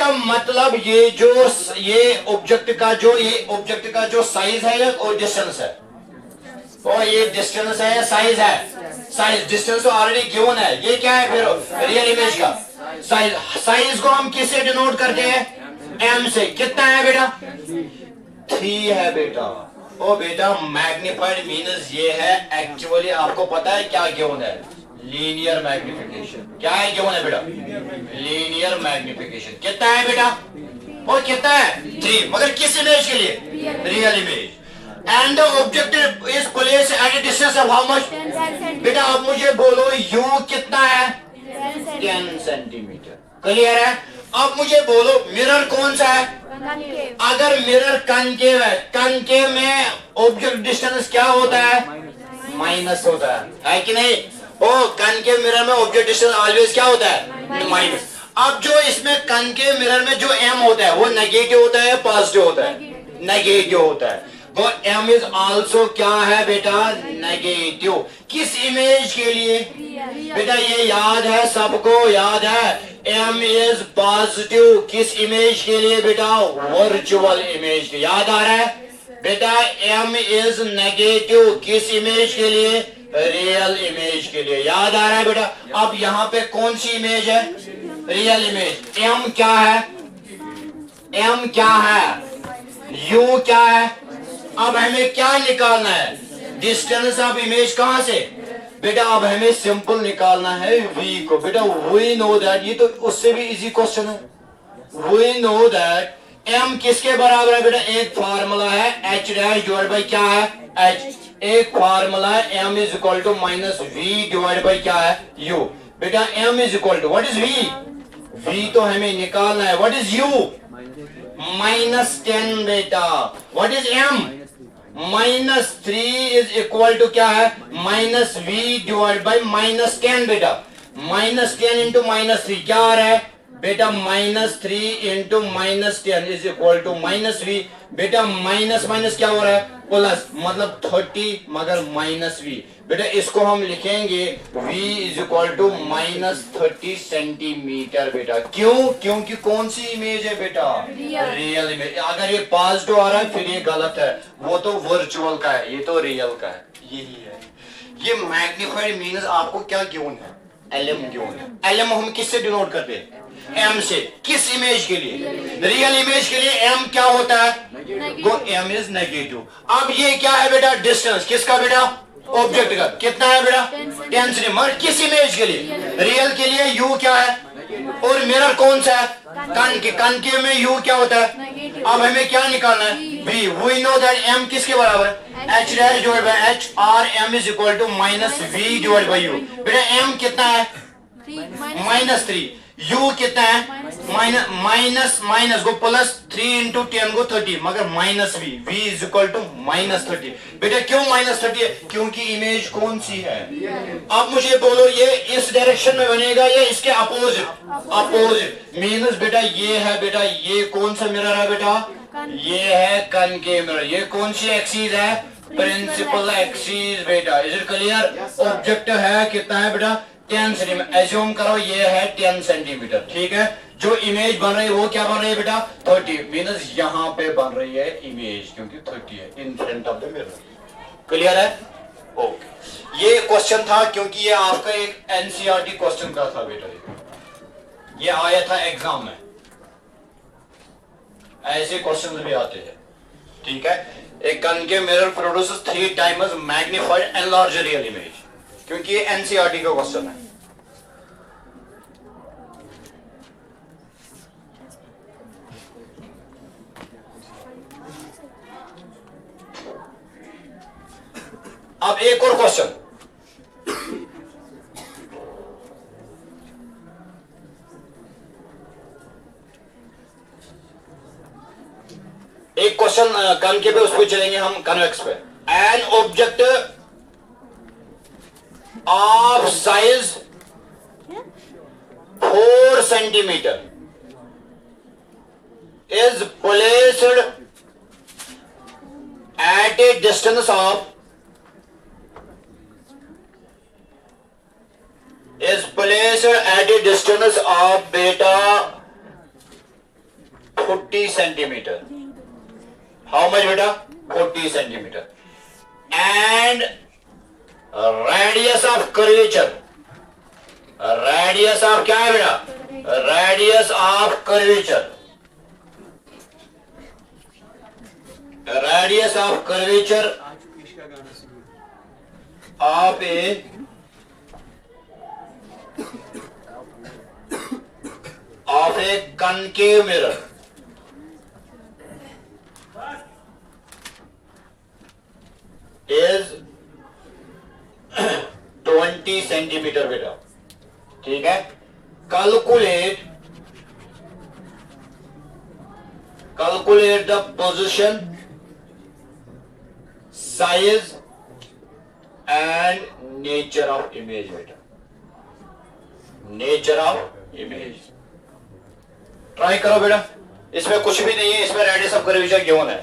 इसका मतलब ये ऑब्जेक्ट का जो साइज है और डिस्टेंस है, और ये डिस्टेंस है या साइज है, साइज डिस्टेंस तो ऑलरेडी गिवन है, ये क्या है फिर रियल इमेज का साइज। साइज को हम किससे डिनोट करते हैं, एम से। कितना है बेटा, 3 है बेटा। ओ बेटा मैग्नीफाइड मीन्स ये है, एक्चुअली आपको पता है क्या गिवन है, लीनियर मैग्निफिकेशन। क्या है गिवन है बेटा, लीनियर मैग्निफिकेशन। कितना है बेटा, और कितना है 3, मगर किस इमेज के लिए, real image. And the object is placed at a distance of how much, बेटा अब मुझे बोलो यू कितना है, 10 सेंटीमीटर। क्लियर है। अब मुझे बोलो मिरर कौन सा है, अगर मिरर कनकेव है, कनकेव में ऑब्जेक्ट डिस्टेंस क्या होता है, माइनस होता है कि नहीं। ओ कनकेव मिरर में ऑब्जेक्ट डिस्टेंस ऑलवेज क्या होता है, माइनस। अब जो इसमें कनकेव मिरर में जो एम होता है वो नेगेटिव होता है, पॉजिटिव होता है, नेगेटिव होता है। तो एम इज आल्सो क्या है बेटा, नेगेटिव। किस इमेज के लिए बेटा, ये याद है सबको, याद है एम इज पॉजिटिव। किस इमेज के लिए बेटा, वर्चुअल इमेज के। याद आ रहा है बेटा, एम इज नेगेटिव किस इमेज के लिए, रियल इमेज के लिए। याद आ रहा है बेटा। अब यहाँ पे कौन सी इमेज है, रियल इमेज। एम क्या है, एम क्या है, यू क्या है। अब हमें क्या निकालना है, डिस्टेंस ऑफ इमेज। कहां से बेटा, अब हमें सिंपल निकालना है v को। बेटा वी नो दैट, ये तो उससे भी इजी क्वेश्चन है। वी नो दैट m किसके बराबर है बेटा, एक फार्मूला है h डैश डिवाइड बाई क्या है, h। एक फार्मूला है m is equal to minus v divide by क्या है, u। बेटा m is equal to what is v, v तो हमें निकालना है। व्हाट इज u, -10 बेटा। What is m, -3 is equal to क्या है, -v डिवाइड बाई -10 बेटा। -10 इंटू -3 क्या आ रहा है बेटा, -3 into -10 is equal to -v। बेटा माइनस माइनस क्या हो रहा है, प्लस, मतलब 30 मगर -v। बेटा इसको हम लिखेंगे v is equal to -30 centimetre बेटा। क्यों, क्योंकि कौन सी इमेज है बेटा, रियल इमेज। अगर ये पॉजिटिव आ रहा है फिर ये गलत है, वो तो वर्चुअल का है, ये तो रियल का है। यही है ये मैग्नीफाइड मीन्स। आपको क्या गिवन है, एलएम गिवन है। एलएम हम किससे डिनोट करते हैं, एम से। किस इमेज के लिए, रियल इमेज के लिए एम क्या होता है, वो एम इज नेगेटिव। अब ये क्या है बेटा, डिस्टेंस किसका बेटा, ऑब्जेक्ट का। कितना है बेटा, 10 सेंटीमीटर। मगर किस इमेज के लिए, रियल के लिए यू क्या है, और मिरर कौन सा है, कनकेव में यू क्या होता है। अब हमें क्या निकालना है, v। We know that m किसके बराबर है, h dash divide by h, और m is equal to -v divide by u। बेटा m कितना है, -3। u कितना है, माइनस को प्लस 3 इंटू 10 को 30 मगर -v इज इक्वल टू -30। बेटा क्यों -30 है, क्योंकि इमेज कौन सी है। अब मुझे बोलो ये इस डायरेक्शन में बनेगा या इसके अपोजिट, अपोजिट मीन्स बेटा ये है बेटा, ये कौन सा मिरर है बेटा, ये है कनकेव मिरर। ये कौन सी एक्सिस है, प्रिंसिपल एक्सिस बेटा। Is it clear. ऑब्जेक्ट है कितना है बेटा, 10 सेंटीमीटर। एज्यूम करो ये है 10 सेंटीमीटर, ठीक है। जो इमेज बन रही है वो क्या बन रही है बेटा, 30 मीन्स यहाँ पे बन रही है इमेज, क्योंकि 30 है in front of the mirror. Clear है, ओके। ये क्वेश्चन था क्योंकि ये आपका एक एनसीईआरटी क्वेश्चन का था बेटा, ये आया था एग्जाम में। ऐसे क्वेश्चन भी आते हैं, ठीक है। एक concave mirror produces 3 times magnified and larger real image, क्योंकि ये एनसीईआरटी का क्वेश्चन है। अब एक और क्वेश्चन, एक क्वेश्चन कनकेव पे, उस पर चलेंगे हम कन्वेक्स पे। An object of size 4 centimeter is placed at a distance of beta 40 centimeter. How much beta? 40 centimeter. And radius of curvature. Radius of क्या है बेटा? Radius of curvature. Radius of curvature of a concave mirror is 20 centimeter बेटा. ठीक है. Calculate the position, size and nature of image बेटा. Nature of image. Try करो बेटा. इसमें कुछ भी नहीं है, इसमें रेडियस ऑफ कर्वेचर गिवन है.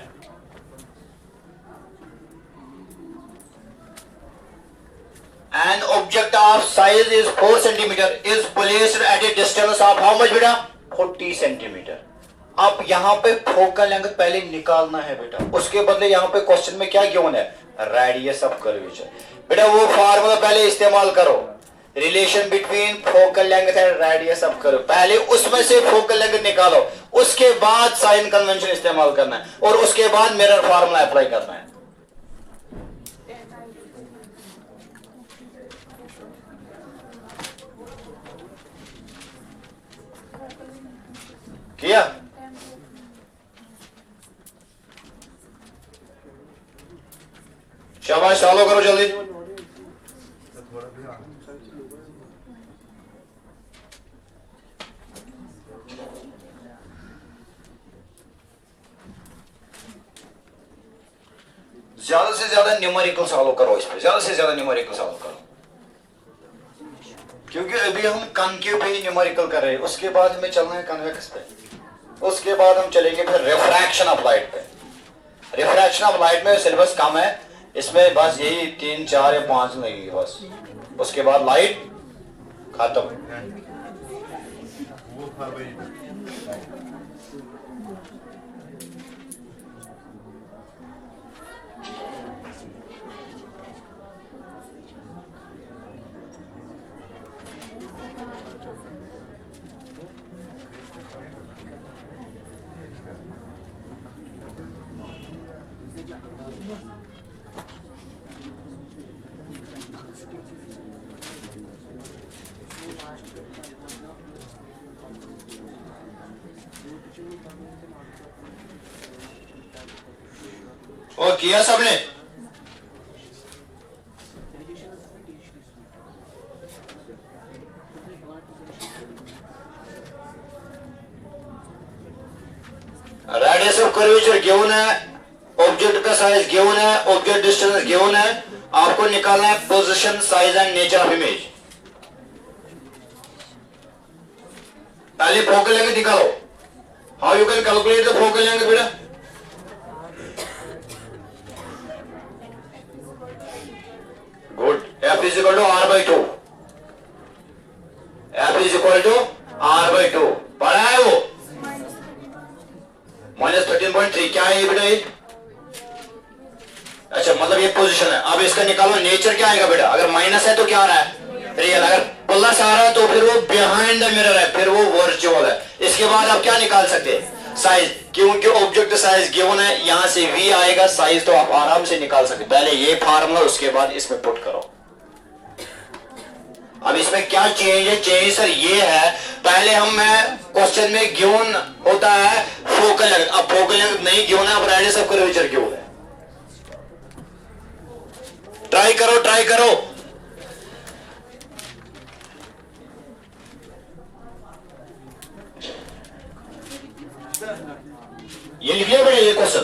An object of size is 4 centimeter is placed at a distance of how much बेटा? 40 centimeter. अब यहाँ पे फोकल लेंथ पहले निकालना है बेटा. उसके बदले यहाँ पे क्वेश्चन में क्या गिवन है? Radius of curvature. बेटा वो फार्मूला पहले इस्तेमाल करो. Relation between focal length and radius of curve. पहले उसमें से फोकल लेंथ निकालो, उसके बाद साइन कन्वेंशन इस्तेमाल करना है और उसके बाद मिरर फार्मूला अप्लाई करना है. किया? शाबाश, फॉलो करो जल्दी. ज्यादा से ज्यादा न्यूमेरिकल सॉल्व करो. इस पे ज्यादा से ज्यादा न्यूमेरिकल सॉल्व करो, क्योंकि अभी हम कॉन्केव पे ही न्यूमेरिकल कर रहे हैं. उसके बाद हमें चलना है कन्वेक्स पे. उसके बाद हम चलेंगे फिर रिफ्रैक्शन ऑफ लाइट पे. रिफ्रैक्शन ऑफ लाइट में सिलेबस कम है, इसमें बस यही 3, 4 या 5 लगेगी बस. उसके बाद लाइट खत्म. और किया सबने? रेडियस ऑफ कर्वेचर गिवन है, ऑब्जेक्ट का साइज गिवन है, ऑब्जेक्ट डिस्टेंस गिवन है. आपको निकालना है position, size and nature of image. पहले फोकल लेंथ निकालो. How you can calculate the focal length बेटा? Good. F is equal to R by 2. F is equal to R by 2. पढ़ा है वो? -13.3. क्या है ये बेटा? ये अच्छा, मतलब ये पोजीशन है. अब इसका निकालो नेचर क्या आएगा बेटा? अगर माइनस है तो क्या आ रहा है? रियल. अगर प्लस आ रहा है तो फिर वो बिहाइंड द मिरर है, फिर वो वर्चुअल है. इसके बाद आप क्या निकाल सकते हैं? साइज. क्योंकि ऑब्जेक्ट साइज गिवन है, यहां से V आएगा, साइज तो आप आराम से निकाल सकते. पहले ये फार्मूला, उसके बाद इसमें पुट करो. अब इसमें क्या चेंज है? चेंज सर ये है, पहले हम क्वेश्चन में गिवन होता है फोकल लेंथ. अब फोकल लेंथ नहीं गिवन है, अब रेडियस ऑफ कर्वेचर गिवन है. ट्राई करो, ट्राई करो. ये लिख लिया बेटा ये क्वेश्चन?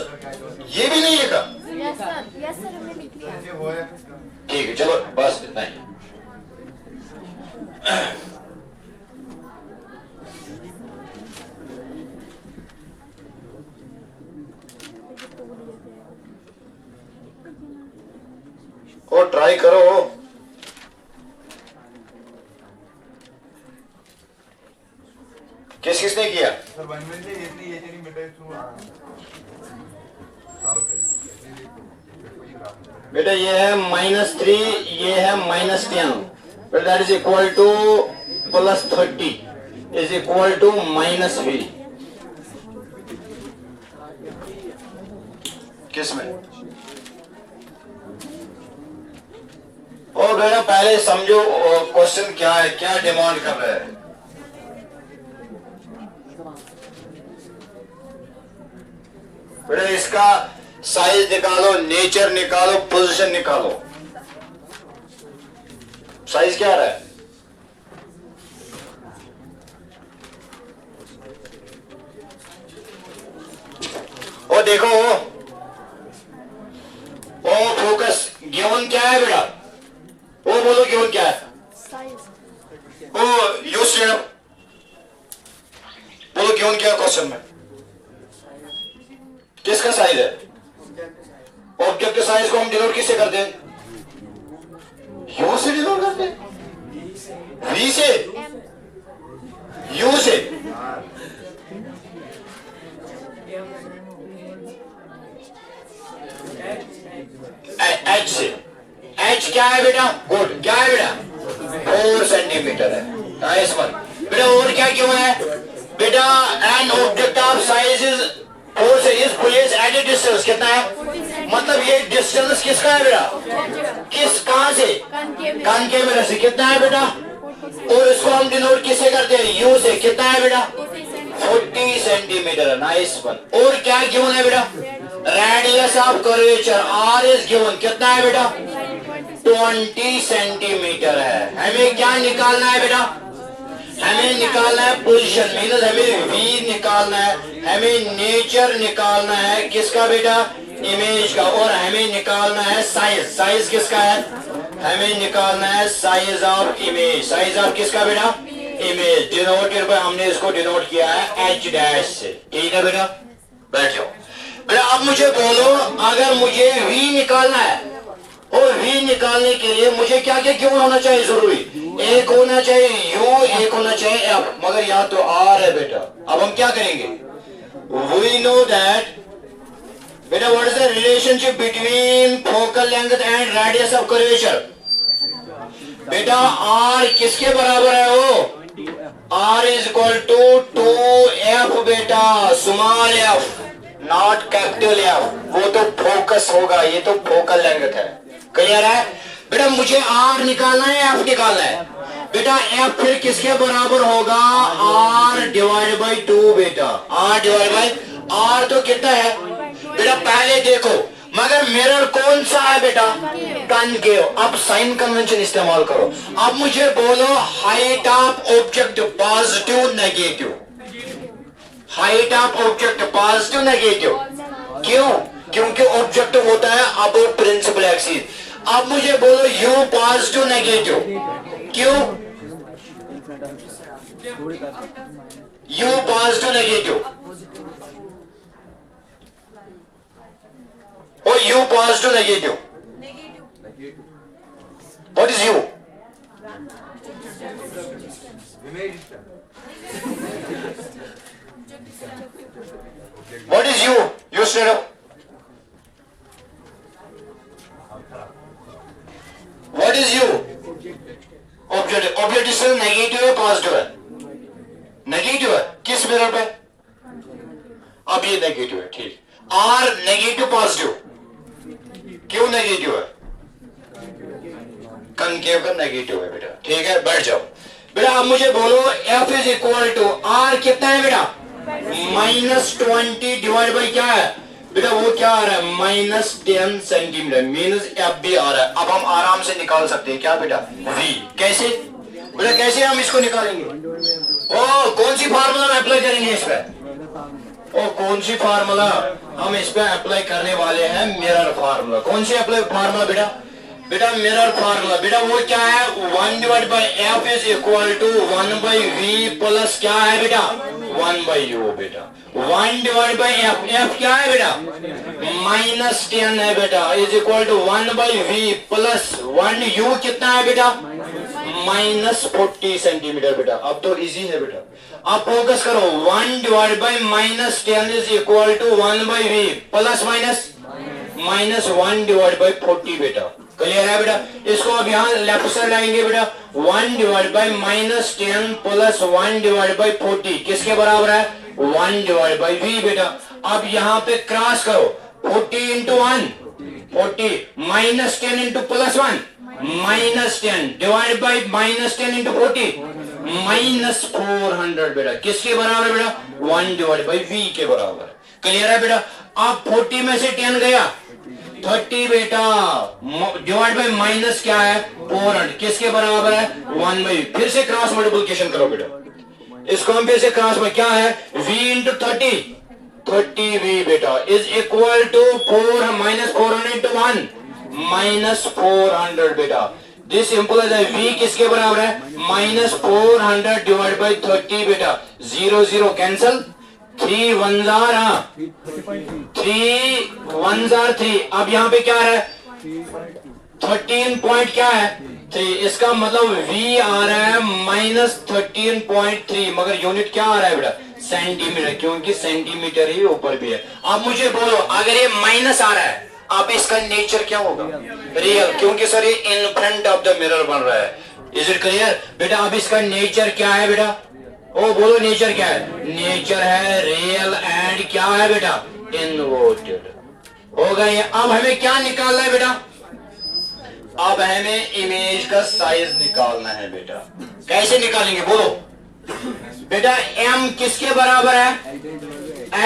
ये भी नहीं लिखा? यस सर हमने लिख लिया. ठीक है, चलो बस इतना ही. और ट्राई करो. किस किसने किया? क्या? बेटा ये है -3, ये है -10, but that is equal to +30 is equal to -v. किसमें? ओ बेटा पहले समझो क्वेश्चन क्या है, क्या डिमांड कर रहा है। बेटा इसका साइज निकालो, नेचर निकालो, पोजीशन निकालो। साइज क्या आ रहा है? ओ देखो ओ फोकस, गिवन क्या है बेटा? ओ बोलो गिवन क्या है? ओ यूज बोलो गिवन क्या है क्वेश्चन में? किसका साइज है? ऑब्जेक्ट साइज को हम डिनोट किससे करते हैं? यू से डिनोट करते हैं, वी से, यू से। एच से। एच क्या है बेटा? गुड, क्या है बेटा? 4 सेंटीमीटर है। नाइस वन बेटा। और क्या क्यों है बेटा? An object of size is 4 से is place at A distance. कितना है? मतलब ये डिस्टेंस किसका है बेटा? किस, कहां से? कॉनकेव मिरर से। कितना है बेटा? और इसको हम डिनोट किससे करते हैं? यू से। कितना है बेटा? 40 सेंटीमीटर। Nice one. और क्या गिवन है बेटा? Radius of curvature R is given. कितना है बेटा? 20 सेंटीमीटर है। हमें क्या निकालना है बेटा? हमें निकालना है पोजीशन, मीनस हमें वी निकालना है, हमें नेचर निकालना है किसका बेटा? इमेज का। और हमें निकालना है साइज। साइज किसका है? हमें निकालना है size of image. Size of किसका बेटा? इमेज। डिनोटेड बाय, हमने इसको डिनोट किया है एच डैश से। ठीक है बेटा, बैठ जाओ बेटा। अब मुझे बोलो, अगर मुझे वी निकालना है और वी निकालने के लिए मुझे क्या क्या क्यों होना चाहिए? जरूरी एक होना चाहिए यू, एक होना चाहिए एफ, मगर यहाँ तो आर है बेटा। अब हम क्या करेंगे? वी नो दैट बेटा what is the relationship between focal length and radius of curvature? बेटा आर किसके बराबर है? वो are is equal to 2f बेटा, small F, not capital F. वो तो फोकस होगा, ये तो फोकल लेंथ है। क्लियर है बेटा? मुझे आर निकालना है, एफ निकालना है बेटा। एफ फिर किसके बराबर होगा? आर डिवाइड बाई 2 बेटा। आर डिवाइड बाई आर तो कितना है बेटा? पहले देखो, मगर मिरर कौन सा है बेटा? कॉनकेव। अब साइन कन्वेंशन इस्तेमाल करो। अब मुझे बोलो height of object positive negative. Height of object positive negative. क्यों? क्योंकि ऑब्जेक्ट होता है अब प्रिंसिपल एक्सिस। अब मुझे बोलो यू पॉजिटिव नेगेटिव। क्यों? यू पॉजिटिव नेगेटिव और U positive negative. What is U? What is U? You state up. What is you? Object. Object distance negative है पॉजिटिव है? नेगेटिव है। किस मिरर पे? अब ये नेगेटिव है। ठीक। R negative positive. क्यों नेगेटिव है? कॉनकेव का नेगेटिव है बेटा। ठीक है, बैठ जाओ बेटा। अब मुझे बोलो F is equal to R कितना है बेटा? -20 डिवाइड बाई क्या है बेटा? वो क्या आ रहा है? -10 सेंटीमीटर। मीनस एफ भी आ रहा है। अब हम आराम से निकाल सकते हैं क्या बेटा? वी। कैसे बेटा? कैसे हम इसको निकालेंगे? ओ कौन सी फार्मूला में अप्लाई करेंगे इस पे? ओ कौन सी फार्मूला हम इस पे अप्लाई करने वाले हैं? Mirror formula. कौन सी अप्लाई फार्मूला बेटा? बेटा मिरर फार्मूला। बेटा वो क्या है? 1 divide by F is equal to 1 by V plus क्या है बेटा? 1 बाई यू बेटा। 1 डिवाइड बाई एफ, एफ क्या है बेटा? -10 है बेटा, is equal to 1 by V plus 1 U कितना है बेटा? -40 सेंटीमीटर बेटा। अब तो इजी है बेटा। अब फोकस करो, 1 divide by minus 10 is equal to 1 by V plus minus minus 1 divide by 40 बेटा। क्लियर है बेटा? इसको अब यहाँ लेफ्ट साइड लाएंगे बेटा, 1 divide by minus 10 plus 1 divide by 40 किसके बराबर है? 1 डिवाइड बाई वी बेटा। अब यहाँ पे क्रॉस करो, 40 into 1 40 minus 10 into plus 1 minus 10 divide by minus 10 into 40 minus 400 बेटा। किसके बराबर बेटा? 1 डिवाइड बाई वी के बराबर। क्लियर है बेटा? अब 40 में से 10 गया 30 बेटा, डिवाइड बाई माइनस क्या है? 400 किसके बराबर है? 1 बाई। फिर से क्रॉस मल्टीप्लिकेशन करो बेटा, इसको हम फिर से क्रॉस में क्या है? v इंटू 30 v बेटा is equal to 4 minus 400 into 1 minus 400 बेटा। दिस इंप्लाइज है v किसके बराबर है? माइनस 400 डिवाइड बाई 30 बेटा। 0 0 कैंसल, 3 1 3। अब यहाँ पे क्या है? 13 पॉइंट क्या है? 3। इसका मतलब v आ रहा है माइनस 13.3, मगर यूनिट क्या आ रहा है बेटा? सेंटीमीटर, क्योंकि सेंटीमीटर ही ऊपर भी है। अब मुझे बोलो, अगर ये माइनस आ रहा है अब इसका नेचर क्या होगा? रियल, क्योंकि सर ये in front of the mirror बन रहा है। इज इट क्लियर बेटा? अब इसका नेचर क्या है बेटा? ओ बोलो, नेचर क्या है? नेचर है रियल एंड क्या है बेटा? इनवर्टेड। हो गए। अब हमें क्या निकालना है बेटा? अब हमें इमेज का साइज निकालना है बेटा। कैसे निकालेंगे बोलो बेटा? m किसके बराबर है?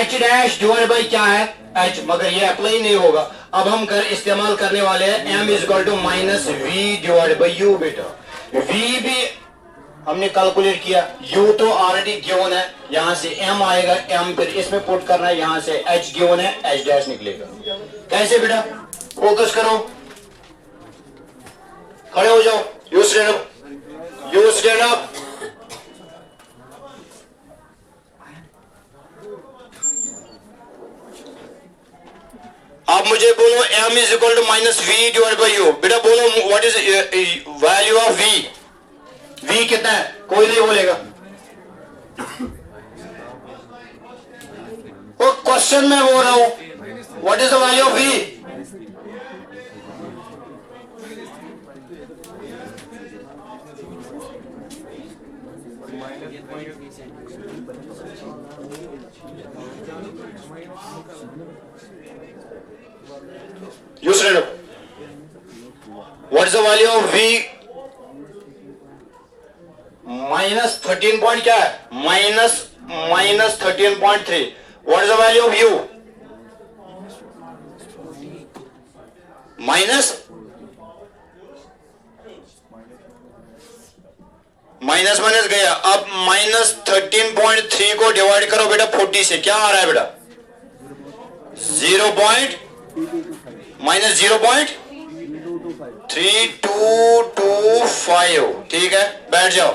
h डैश डिवाइड बाई क्या है? h, मगर ये अप्लाई नहीं होगा। अब हम इस्तेमाल करने वाले हैं m is equal to minus V divide by U बेटा। v भी हमने कैलकुलेट किया, u तो ऑलरेडी गिवन है, यहां से m आएगा, m फिर इसमें पुट करना है, यहां से h गिवन है, h डैश निकलेगा। कैसे बेटा? फोकस करो, खड़े हो जाओ, you stand up, you stand up. आप मुझे बोलो m is equal to minus V divide by U. बेटा बोलो what is value of v? v कितना है? कोई नहीं बोलेगा। वो क्वेश्चन में बोल रहा हूं, what is the value of v? You stand up. What is the value of v? Minus 13 point क्या है? Minus 13.3। What is the value of u? Minus minus गया। अब माइनस 13.3 को डिवाइड करो बेटा 40 से, क्या आ रहा है बेटा? 0. माइनस 0.3225। ठीक है, बैठ जाओ।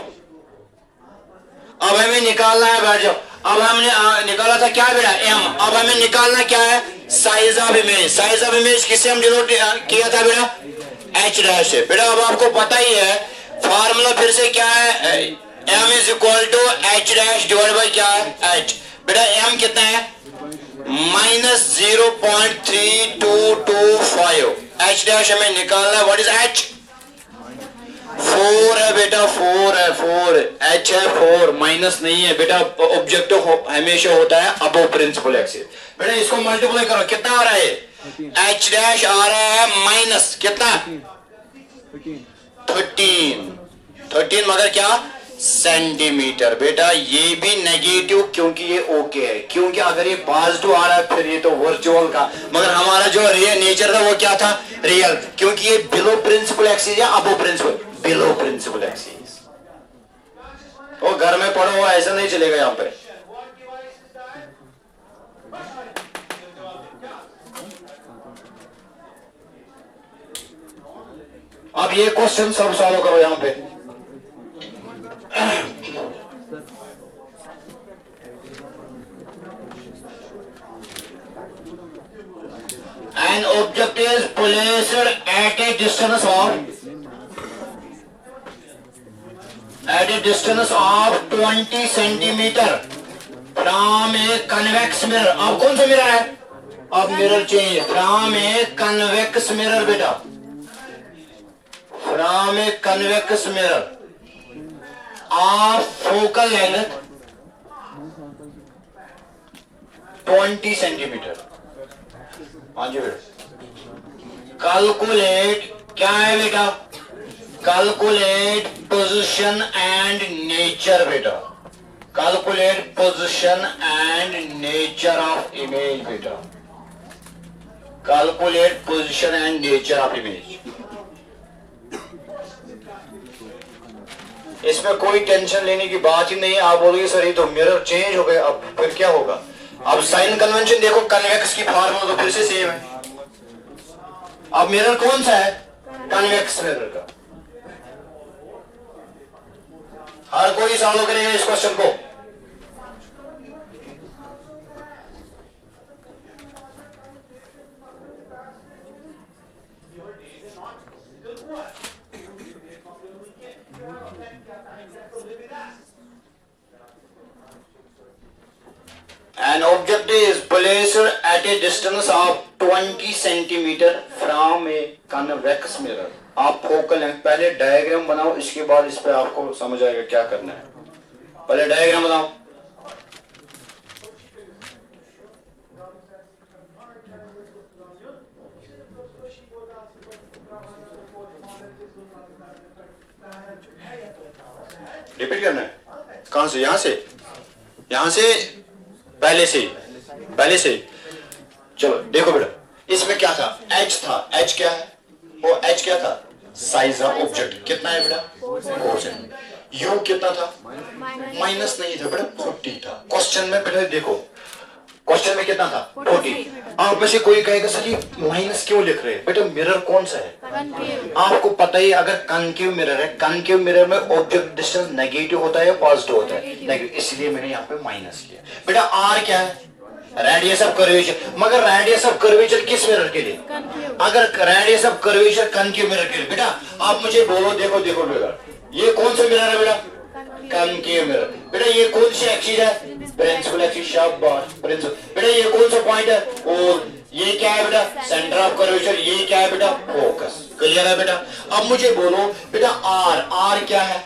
अब हमें निकालना है, बैठ जाओ। अब हमने निकाला था क्या बेटा? m। अब हमें निकालना क्या है? Size of image. Size of image किससे हम डिनोट किया था बेटा? h डैश से। बेटा अब आपको पता ही है फार्मूला, फिर से क्या है? m is equal to h dash divide by क्या है? h। बेटा m कितना है? माइनस 0.3225। h डैश हमें निकालना है। What is h? 4 है बेटा, 4 है, 4 h है 4, माइनस नहीं है बेटा। ऑब्जेक्टिव हमेशा होता है अबव प्रिंसिपल एक्सिस। बेटा इसको मल्टीप्लाई करो, कितना आ रहा है? h डैश आ रहा है माइनस कितना? 13, मगर क्या? सेंटीमीटर। बेटा ये भी नेगेटिव क्योंकि ये ओके है, क्योंकि अगर ये पॉजिटिव आ रहा है फिर ये तो वर्चुअल का, मगर हमारा जो रियल नेचर था वो क्या था? रियल, क्योंकि ये बिलो प्रिंसिपल एक्सिस या above principal? Below principal axis. वो घर में पढ़ो, ऐसा नहीं चलेगा यहां पे। अब ये क्वेश्चन सब सॉल्व करो यहां पे। An object is placed at a distance of at a distance of 20 centimeter from a convex mirror. अब कौन सा मिरर है? अब mirror change, from a convex mirror बेटा, from a convex mirror of focal length 20 centimeter. हाँ जी बेटा, calculate क्या है बेटा? कैलकुलेट पोजीशन एंड नेचर बेटा, calculate position and nature of image बेटा, calculate position and nature of image. इसमें कोई टेंशन लेने की बात ही नहीं. आप बोलोगे सर ये तो मिरर चेंज हो गए, अब फिर क्या होगा? अब साइन कन्वेंशन देखो, कन्वेक्स की फॉर्मूला तो फिर से सेम है. अब मिरर कौन सा है? कन्वेक्स मिरर का. हर कोई सॉल्व करेगा इस क्वेश्चन को. An object is placed at a distance of 20 centimeter from a convex mirror. आप फोकल लेंथ, पहले डायग्राम बनाओ, इसके बाद इस पे आपको समझ आएगा क्या करना है. पहले डायग्राम बनाओ. रिपीट करना है. कहां से? यहां से, यहां से, पहले से. चलो देखो बेटा, इसमें क्या था? एच था. एच क्या है? वो एच क्या था? Size of object. कितना है बेटा? 4 यू कितना था? माइनस नहीं था बेटा, 40 था. क्वेश्चन में बेटा देखो, क्वेश्चन में कितना था? 40. आप में से कोई कहेगा सर ये माइनस क्यों लिख रहे हैं? बेटा मिरर कौन सा है? आपको पता ही, अगर कनकेव मिरर है, कनकेव मिरर में ऑब्जेक्ट डिस्टेंस नेगेटिव होता है या पॉजिटिव होता है? नेगेटिव. इसलिए मैंने यहाँ पे माइनस लिया. बेटा आर क्या है? Radius of curvature. मगर रेडियस ऑफ कर्वेचर किस मिरर के लिए? अगर radius of curvature concave mirror के लिए. बेटा आप मुझे बोलो, देखो बेटा, ये कौन सा मिरर है बेटा? Concave mirror. बेटा ये कौन सी एक्सिस है? Principal axis. शाबाश प्रिंसिपल. बेटा ये कौन सा पॉइंट है? और ये क्या है बेटा? Centre of curvature. ये क्या है बेटा? फोकस. क्लियर है बेटा? अब मुझे बोलो बेटा आर क्या है?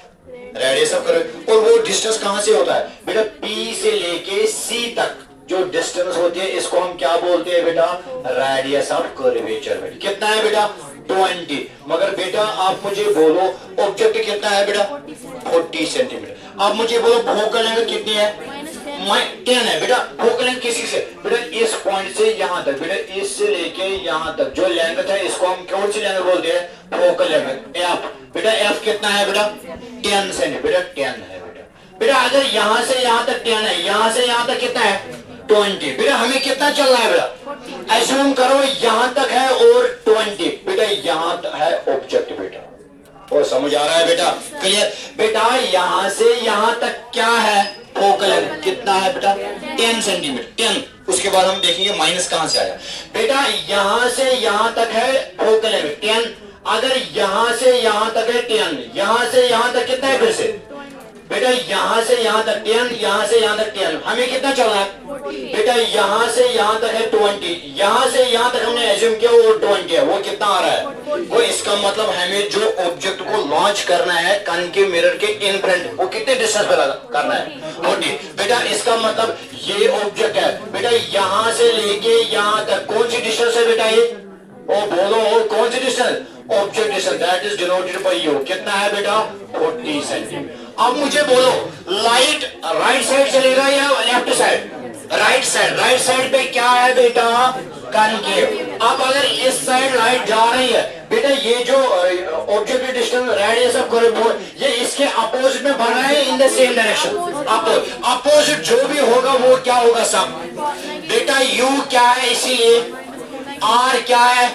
Radius of curvature. और वो डिस्टेंस कहां से होता है बेटा? पी से लेके सी तक जो डिस्टेंस होती है, इसको हम क्या बोलते हैं बेटा? Radius of curvature. कितना है बेटा? 20. मगर बेटा आप मुझे बोलो ऑब्जेक्ट कितना है बेटा? 40 सेंटीमीटर. आप मुझे बोलो फोकल लेंथ कितनी है? 10 है बेटा. फोकल लेंथ किसी से? बेटा इस पॉइंट से यहां तक. बेटा इससे लेके यहां तक जो लेंथ है, इसको हम कौन सी लेंथ बोलते हैं? Focal length. एफ. बेटा एफ कितना है बेटा? 10 सेंटीमीटर. बेटा 10 है बेटा. बेटा अगर यहां से यहां तक 10 है, यहां से यहां तक कितना है? 20. बेटा हमें कितना चलना है बेटा? एज्यूम करो यहां तक है और 20. बेटा यहां तक है ऑब्जेक्ट बेटा. और समझ आ रहा है बेटा? क्लियर? बेटा यहां से यहां तक क्या है? फोकल लेंथ कितना है बेटा? 10 सेंटीमीटर. 10. उसके बाद हम देखेंगे माइनस कहां से आया. बेटा यहां से यहां तक है फोकल लेंथ 10. अगर यहां से यहां तक है 10, यहां से यहां तक कितना है? फिर से बेटा यहां से यहां तक 10, यहां से यहां तक 10. हमें कितना चलना है बेटा? यहां से यहां तक है 20. यहां से यहां तक हमने एज्यूम किया वो 20 है. वो कितना आ रहा है? वो इसका मतलब हमें जो ऑब्जेक्ट को लॉन्च करना है कनकेव मिरर के इन फ्रंट, वो कितने डिस्टेंस पे करना है? 40. बेटा इसका मतलब ये ऑब्जेक्ट है बेटा, यहां से लेके यहां तक कौन सी डिस्टेंस है बेटा? ये ओ बोलो कौन सी distance? Object distance. That is denoted by u. कितना है बेटा? 40 सेंटीमीटर. अब मुझे बोलो लाइट राइट साइड चलेगा या left side? Right side. Right side पे क्या है बेटा? कनकेव. अब अगर इस साइड लाइट जा रही है बेटा, ये जो object distance radius of curvature, ये इसके अपोजिट में बढ़ रहा है in the same direction. Opposite जो भी होगा वो क्या होगा? सब. बेटा यू क्या है? इसीलिए आर क्या है?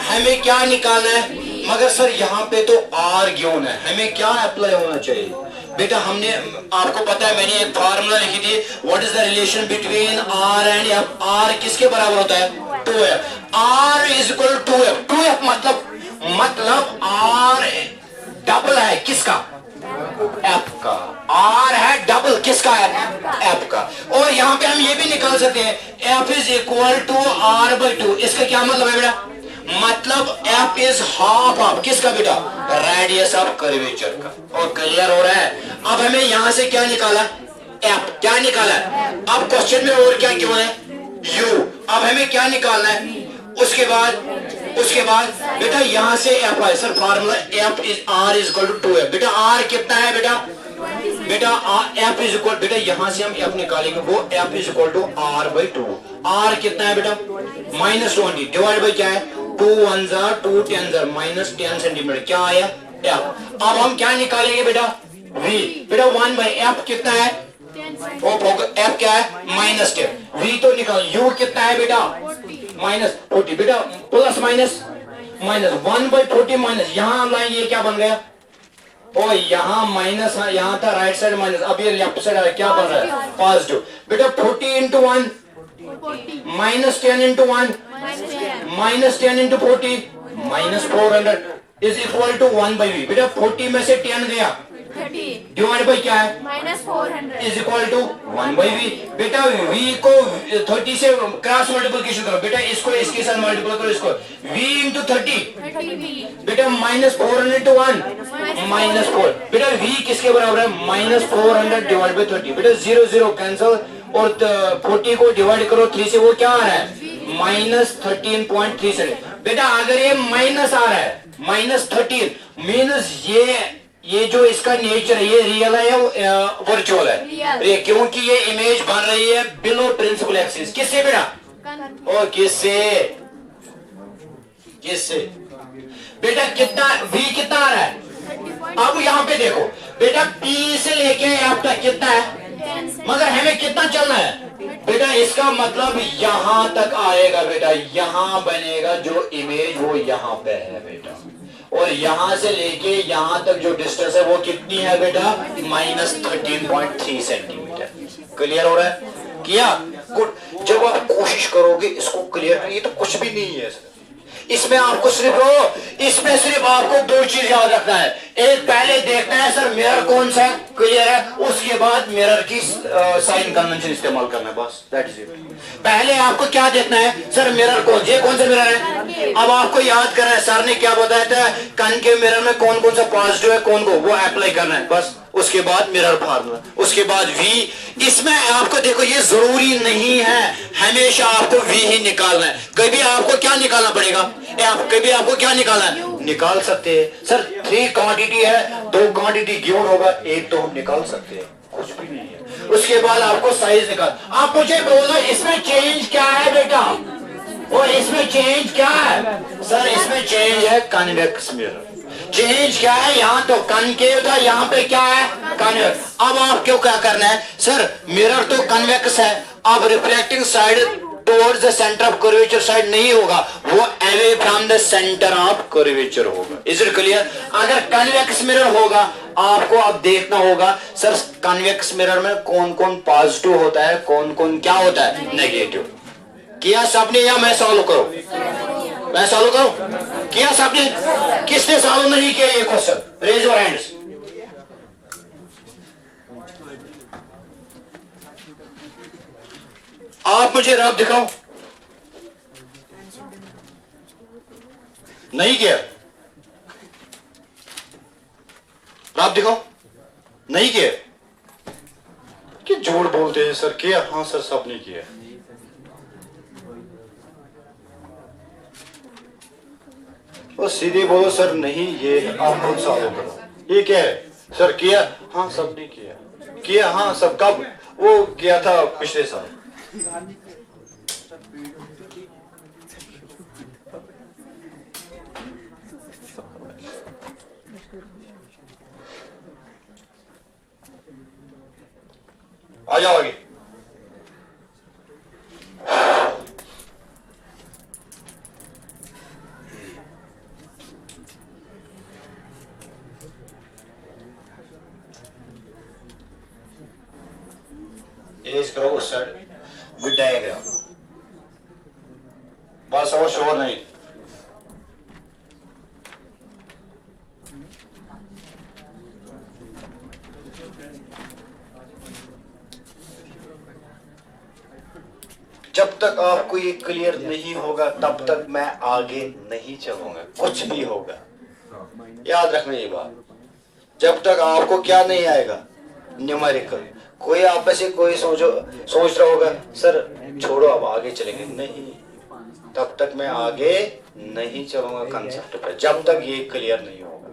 हमें क्या निकालना है? मगर सर यहाँ पे तो आर गिवन है, हमें क्या अप्लाई होना चाहिए बेटा? हमने आपको पता है मैंने एक फार्मूला लिखी थी, what is the relation between R and F. R किसके बराबर होता है? 2f. R is equal to 2f. मतलब आर डबल है किसका? एफ का। आर है डबल किसका है? एफ का। और यहाँ पे हम ये भी निकाल सकते हैं F is equal to R by two. इसका क्या मतलब है बेटा? मतलब एफ इज हाफ ऑफ किसका बेटा? रेडियस ऑफ कर्वेचर का। और क्लियर हो रहा है? अब हमें यहां से क्या निकाला? एफ। क्या निकाला? अब क्वेश्चन में और क्या क्यों है? यू। अब हमें क्या निकालना है? उसके बाद बेटा यहां से एफ आए sir. Formula F is R is equal to 2 है बेटा। आर कितना है बेटा? एफ इज इक्वल, बेटा यहां से हम एफ निकालेंगे, वो F is equal to R by 2। R कितना है बेटा? -20 डिवाइड बाई क्या है? 2 1 2 10 -10 सेंटीमीटर। क्या आया? एफ। अब हम क्या निकालेंगे बेटा? वी। बेटा 1 बाई एफ कितना है? एफ क्या है? -10। वी तो निकाल। यू कितना है बेटा? -40। बेटा प्लस माइनस 1 बाई 40 माइनस, यहां लाइन ये क्या बन गया? और यहाँ माइनस, यहाँ था राइट साइड माइनस, अब ये लेफ्ट साइड है, क्या बन रहा है? पॉजिटिव। बेटा 40 into 1 -10 into 1 -10 into 40 -400 is equal to 1 by V. बेटा 40 में से 10 गया, डिवाइड बाई क्या है? -400 is equal to 1 by V. बेटा v को 30 से क्रॉस मल्टीप्लिकेशन करो। बेटा इसको इसके साथ मल्टीप्लाई करो, इसको v इंटू 30। बेटा -400 इंटू 1 -4। बेटा v किसके बराबर है? -400 डिवाइड बाई 30। बेटा 0 0 कैंसिल, और 40 को डिवाइड करो 3 से, वो क्या आ रहा है? -13.37। बेटा अगर ये माइनस आ रहा है -13 मीन्स ये जो इसका नेचर है ये रियल है या वर्चुअल है? क्योंकि ये इमेज बन रही है बिलो प्रिंसिपल एक्सिस। किससे बेटा? और किससे बेटा? कितना v कितना आ रहा है? अब यहाँ पे देखो बेटा, P से लेके एफ तक कितना है, मगर हमें कितना चलना है? बेटा इसका मतलब यहां तक आएगा बेटा, यहां बनेगा जो इमेज वो यहां पे है बेटा, और यहां से लेके यहां तक जो डिस्टेंस है वो कितनी है बेटा? -13.3 सेंटीमीटर। क्लियर हो रहा है? किया? गुड। जब आप कोशिश करोगे इसको क्लियर करने, ये तो कुछ भी नहीं है इसमें आपको इसमें सिर्फ आपको दो चीज याद रखना है। एक, पहले देखना है सर मिरर कौन सा क्लियर है, उसके बाद मिरर की साइन कन्वेंशन इस्तेमाल करना है, बस दैट इज इट। पहले आपको क्या देखना है सर? मिरर कौन सा मिरर है? अब आपको याद करना है सर ने क्या बताया था, कनकेव मिरर में कौन कौन सा पॉजिटिव है, कौन को वो अप्लाई करना है, बस। उसके बाद मिरर फार्मूला, उसके बाद वी। इसमें आपको देखो ये जरूरी नहीं है हमेशा आपको वी ही निकालना है, कभी आपको क्या निकालना पड़ेगा? कभी आपको क्या निकालना है? निकाल सकते हैं सर 3 क्वांटिटी है, 2 क्वांटिटी गिवन होगा, एक तो हम निकाल सकते हैं, कुछ भी नहीं है। उसके बाद आपको साइज निकाल। आप मुझे बोलो इसमें चेंज क्या है बेटा? और इसमें चेंज क्या है सर? इसमें चेंज है कन्वेक्स मिरर। चेंज क्या है? यहाँ तो कनकेव था, यहाँ पे क्या है? कन्वेक्स। अब आप क्यों क्या करना है सर? मिरर तो कन्वेक्स है, अब reflecting side towards the centre of curvature side नहीं होगा, वो away from the centre of curvature होगा। Is it clear? अगर कन्वेक्स मिरर होगा आपको अब देखना होगा सर कन्वेक्स मिरर में कौन कौन पॉजिटिव होता है, कौन कौन क्या होता है नेगेटिव। किया सबने या मैं सॉल्व करूं? मैं सॉल्व करूं? किया सबने? किसने सॉल्व नहीं किया ये क्वेश्चन? Raise your hands. आप मुझे रब दिखाओ। नहीं किया? रब दिखाओ। नहीं किया? कि झूठ बोलते हैं सर? किया? हाँ सर सबने किया। और सीधे बोलो सर नहीं, ये आप खुद सॉल्व करो। ये क्या है सर? किया? हाँ सबने किया। किया? हाँ सब। कब? वो किया था पिछले साल। आ जाओ आगे। इरेज करो उस साइड विद डायग्राम, बस और शोर नहीं। जब तक आपको ये क्लियर नहीं होगा तब तक मैं आगे नहीं चलूंगा, कुछ भी होगा। याद रखना ये बात, जब तक आपको क्या नहीं आएगा न्यूमेरिकल। कोई आप में से कोई सोच रहा होगा सर छोड़ो अब आगे चलेंगे, नहीं, तब तक मैं आगे नहीं चलूंगा कंसेप्ट पे, जब तक ये क्लियर नहीं होगा।